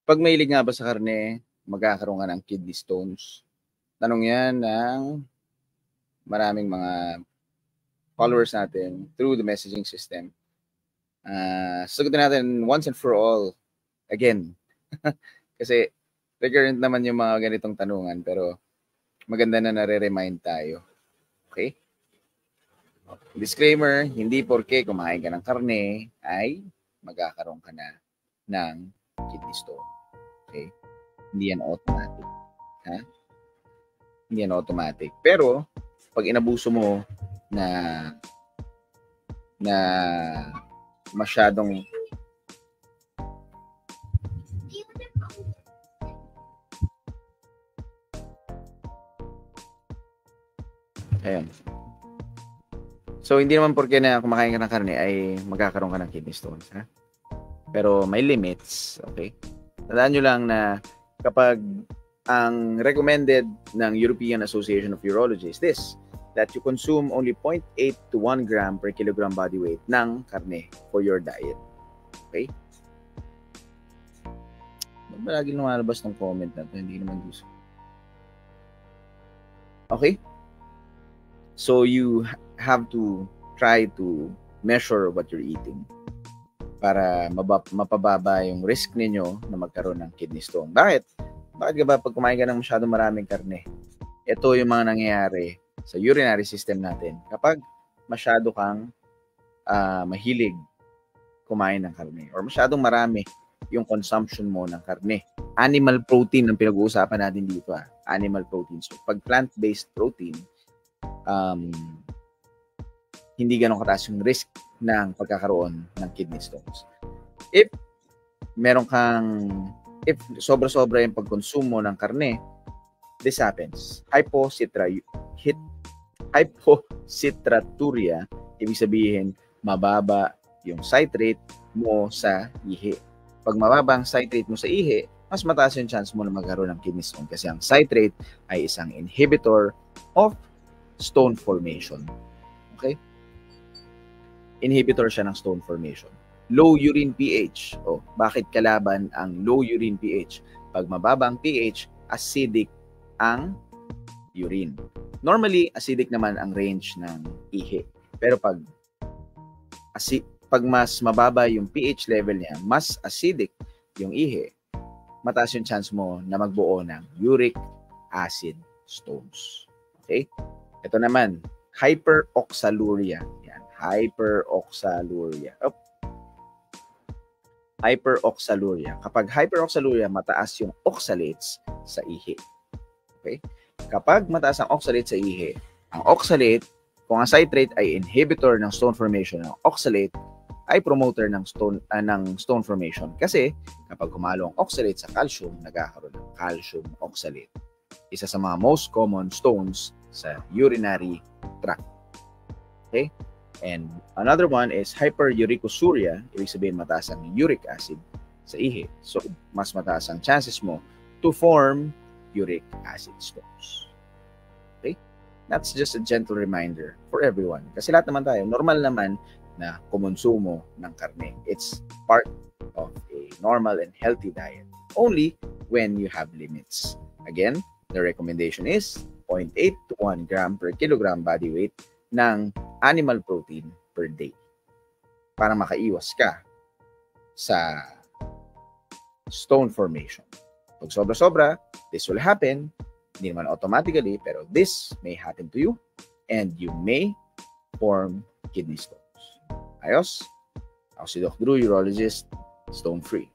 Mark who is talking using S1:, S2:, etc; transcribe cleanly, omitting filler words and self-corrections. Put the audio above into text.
S1: Pag mahilig nga ba sa karne, magkakaroon ka ng kidney stones? Tanong yan ng maraming mga followers natin through the messaging system. Sagutin natin once and for all again. Kasi recurrent naman yung mga ganitong tanungan, pero maganda na nare-remind tayo. Okay? Disclaimer, hindi porke kumain ka ng karne ay magkakaroon ka na ng kidney stone. Okay? Hindi yan automatic. Ha? Hindi yan automatic. Pero, pag inabuso mo na masyadong ayun. So, hindi naman porke na kumakain ka ng karne ay magkakaroon ka ng kidney stones. Ha? Pero may limits. Okay? Tandaan nyo lang na kapag ang recommended ng European Association of Urology is this, that you consume only 0.8 to 1 gram per kilogram body weight ng karne for your diet. Okay? Lagi lumalabas ng comment na ito, hindi naman gusto. Okay? So you have to try to measure what you're eating para mapababa yung risk ninyo na magkaroon ng kidney stone. Bakit? Bakit ka ba pag kumain ka ng masyadong maraming karne? Ito yung mga nangyayari sa urinary system natin kapag masyado kang mahilig kumain ng karne or masyadong marami yung consumption mo ng karne. Animal protein ang pinag-uusapan natin dito. Animal protein. So, pag plant-based protein, hindi ganun kataas yung risk ng pagkakaroon ng kidney stones. If sobra-sobra yung pagkonsumo ng karne, this happens. Hypocitraturia, ibig sabihin, mababa yung citrate mo sa ihi. Pag mababa ang citrate mo sa ihi, mas mataas yung chance mo na magkaroon ng kidney stone kasi ang citrate ay isang inhibitor of stone formation. Okay? Inhibitor siya ng stone formation. Low urine pH. Bakit kalaban ang low urine pH? Pag mababa ang pH, acidic ang urine. Normally, acidic naman ang range ng ihi. Pero pag mas mababa yung pH level niya, mas acidic yung ihi, mataas yung chance mo na magbuo ng uric acid stones. Okay? Ito naman, hyperoxaluria. Yan, hyperoxaluria. Hyperoxaluria. Kapag hyperoxaluria, mataas yung oxalates sa ihi. Okay? Kapag mataas ang oxalate sa ihi, ang oxalate, kung ang citrate ay inhibitor ng stone formation, ang oxalate ay promoter ng stone formation. Kasi kapag humalo ang oxalate sa calcium, nagkakaroon ng calcium oxalate. Isa sa mga most common stones sa urinary tract. Okay? And another one is hyperuricosuria. Ibig sabihin mataas ang uric acid sa ihi. So, mas mataas ang chances mo to form uric acid stones. Okay? That's just a gentle reminder for everyone. Kasi lahat naman tayo, normal naman na kumonsumo ng karne. It's part of a normal and healthy diet. Only when you have limits. Again, the recommendation is 0.8 to 1 gram per kilogram body weight ng animal protein per day para makaiwas ka sa stone formation. Pag sobra-sobra, this will happen. Hindi naman automatically, pero this may happen to you and you may form kidney stones. Ayos? Ako si Doc Drew, urologist, stone free.